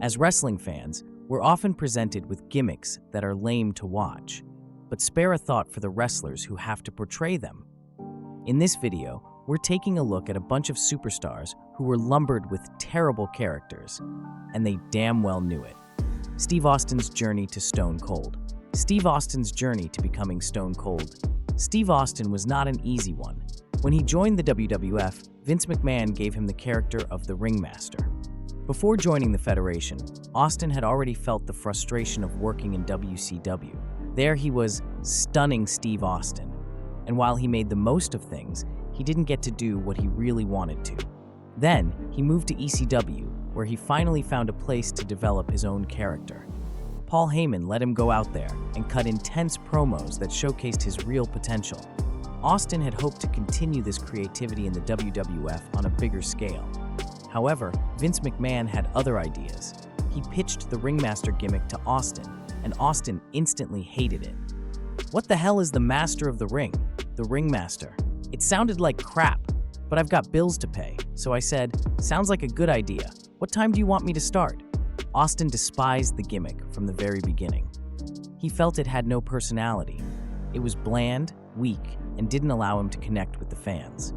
As wrestling fans, we're often presented with gimmicks that are lame to watch, but spare a thought for the wrestlers who have to portray them. In this video, we're taking a look at a bunch of superstars who were lumbered with terrible characters, and they damn well knew it. Steve Austin's journey to Stone Cold. Steve Austin's journey to becoming Stone Cold. Steve Austin was not an easy one. When he joined the WWF, Vince McMahon gave him the character of the Ringmaster. Before joining the Federation, Austin had already felt the frustration of working in WCW. There he was stunning Steve Austin, and while he made the most of things, he didn't get to do what he really wanted to. Then, he moved to ECW, where he finally found a place to develop his own character. Paul Heyman let him go out there and cut intense promos that showcased his real potential. Austin had hoped to continue this creativity in the WWF on a bigger scale. However, Vince McMahon had other ideas. He pitched the Ringmaster gimmick to Austin, and Austin instantly hated it. What the hell is the Master of the Ring? The Ringmaster. It sounded like crap, but I've got bills to pay, so I said, sounds like a good idea. What time do you want me to start? Austin despised the gimmick from the very beginning. He felt it had no personality. It was bland, weak, and didn't allow him to connect with the fans.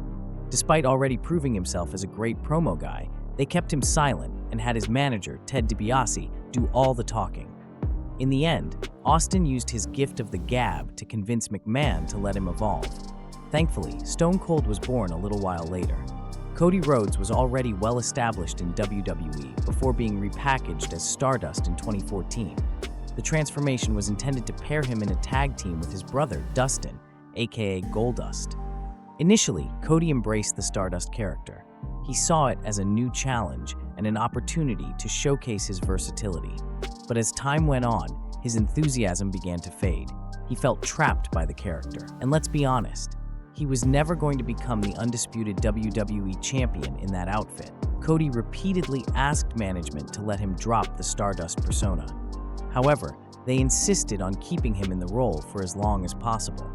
Despite already proving himself as a great promo guy, they kept him silent and had his manager, Ted DiBiase, do all the talking. In the end, Austin used his gift of the gab to convince McMahon to let him evolve. Thankfully, Stone Cold was born a little while later. Cody Rhodes was already well established in WWE before being repackaged as Stardust in 2014. The transformation was intended to pair him in a tag team with his brother, Dustin, aka Goldust. Initially, Cody embraced the Stardust character. He saw it as a new challenge and an opportunity to showcase his versatility. But as time went on, his enthusiasm began to fade. He felt trapped by the character. And let's be honest, he was never going to become the undisputed WWE champion in that outfit. Cody repeatedly asked management to let him drop the Stardust persona. However, they insisted on keeping him in the role for as long as possible.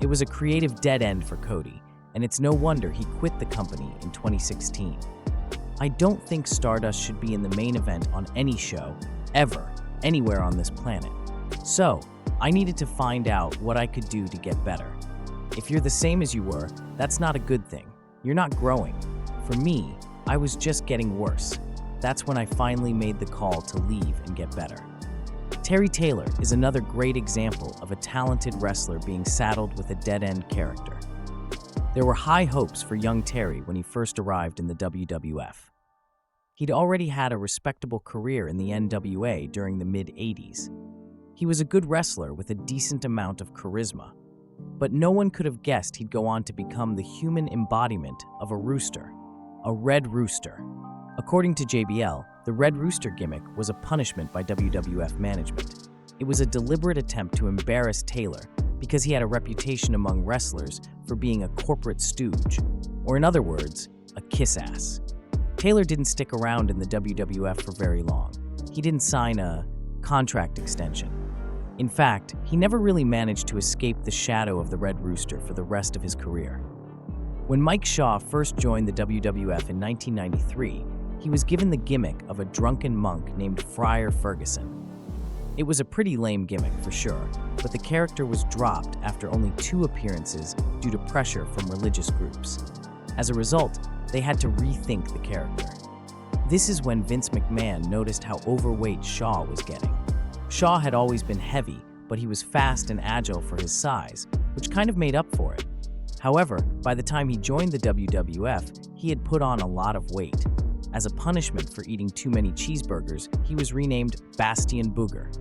It was a creative dead end for Cody, and it's no wonder he quit the company in 2016. I don't think Stardust should be in the main event on any show, ever, anywhere on this planet. So, I needed to find out what I could do to get better. If you're the same as you were, that's not a good thing. You're not growing. For me, I was just getting worse. That's when I finally made the call to leave and get better. Terry Taylor is another great example of a talented wrestler being saddled with a dead-end character. There were high hopes for young Terry when he first arrived in the WWF. He'd already had a respectable career in the NWA during the mid-'80s. He was a good wrestler with a decent amount of charisma, but no one could have guessed he'd go on to become the human embodiment of a rooster, a red rooster. According to JBL, the Red Rooster gimmick was a punishment by WWF management. It was a deliberate attempt to embarrass Taylor because he had a reputation among wrestlers for being a corporate stooge, or in other words, a kiss-ass. Taylor didn't stick around in the WWF for very long. He didn't sign a contract extension. In fact, he never really managed to escape the shadow of the Red Rooster for the rest of his career. When Mike Shaw first joined the WWF in 1993, he was given the gimmick of a drunken monk named Friar Ferguson. It was a pretty lame gimmick for sure, but the character was dropped after only 2 appearances due to pressure from religious groups. As a result, they had to rethink the character. This is when Vince McMahon noticed how overweight Shaw was getting. Shaw had always been heavy, but he was fast and agile for his size, which kind of made up for it. However, by the time he joined the WWF, he had put on a lot of weight. As a punishment for eating too many cheeseburgers, he was renamed Bastion Booger.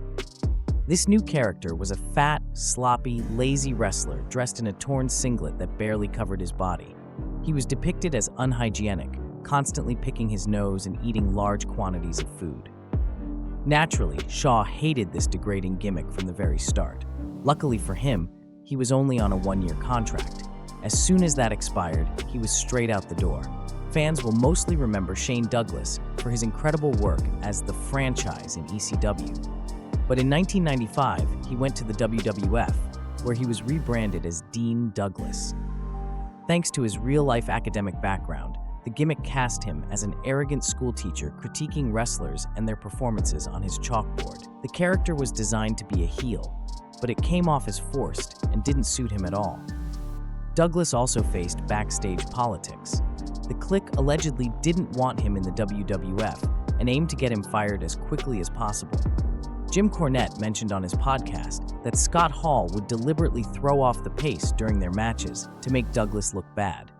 This new character was a fat, sloppy, lazy wrestler dressed in a torn singlet that barely covered his body. He was depicted as unhygienic, constantly picking his nose and eating large quantities of food. Naturally, Shaw hated this degrading gimmick from the very start. Luckily for him, he was only on a 1-year contract. As soon as that expired, he was straight out the door. Fans will mostly remember Shane Douglas for his incredible work as the franchise in ECW. But in 1995, he went to the WWF, where he was rebranded as Dean Douglas. Thanks to his real-life academic background, the gimmick cast him as an arrogant schoolteacher critiquing wrestlers and their performances on his chalkboard. The character was designed to be a heel, but it came off as forced and didn't suit him at all. Douglas also faced backstage politics. The Clique allegedly didn't want him in the WWF and aimed to get him fired as quickly as possible. Jim Cornette mentioned on his podcast that Scott Hall would deliberately throw off the pace during their matches to make Douglas look bad.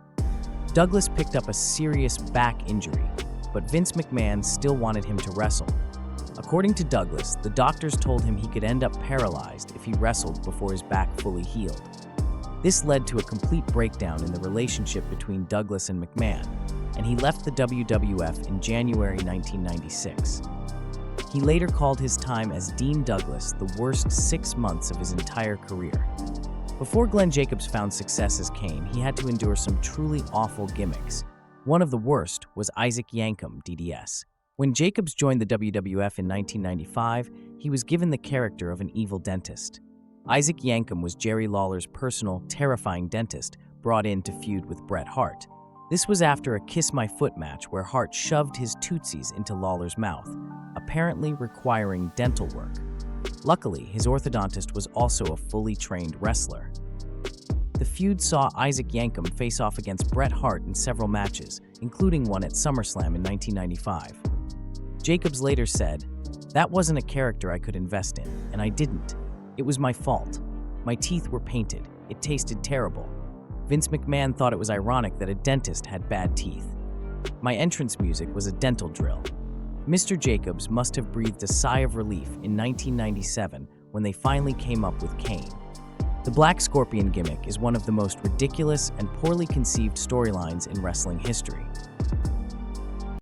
Douglas picked up a serious back injury, but Vince McMahon still wanted him to wrestle. According to Douglas, the doctors told him he could end up paralyzed if he wrestled before his back fully healed. This led to a complete breakdown in the relationship between Douglas and McMahon, and he left the WWF in January 1996. He later called his time as Dean Douglas the worst 6 months of his entire career. Before Glenn Jacobs found success as Kane, he had to endure some truly awful gimmicks. One of the worst was Isaac Yankem, DDS. When Jacobs joined the WWF in 1995, he was given the character of an evil dentist. Isaac Yankem was Jerry Lawler's personal, terrifying dentist brought in to feud with Bret Hart. This was after a Kiss My Foot match where Hart shoved his tootsies into Lawler's mouth, apparently requiring dental work. Luckily, his orthodontist was also a fully trained wrestler. The feud saw Isaac Yankem face off against Bret Hart in several matches, including one at SummerSlam in 1995. Jacobs later said, "That wasn't a character I could invest in, and I didn't. It was my fault. My teeth were painted. It tasted terrible. Vince McMahon thought it was ironic that a dentist had bad teeth. My entrance music was a dental drill." Mr. Jacobs must have breathed a sigh of relief in 1997 when they finally came up with Kane. The Black Scorpion gimmick is one of the most ridiculous and poorly conceived storylines in wrestling history.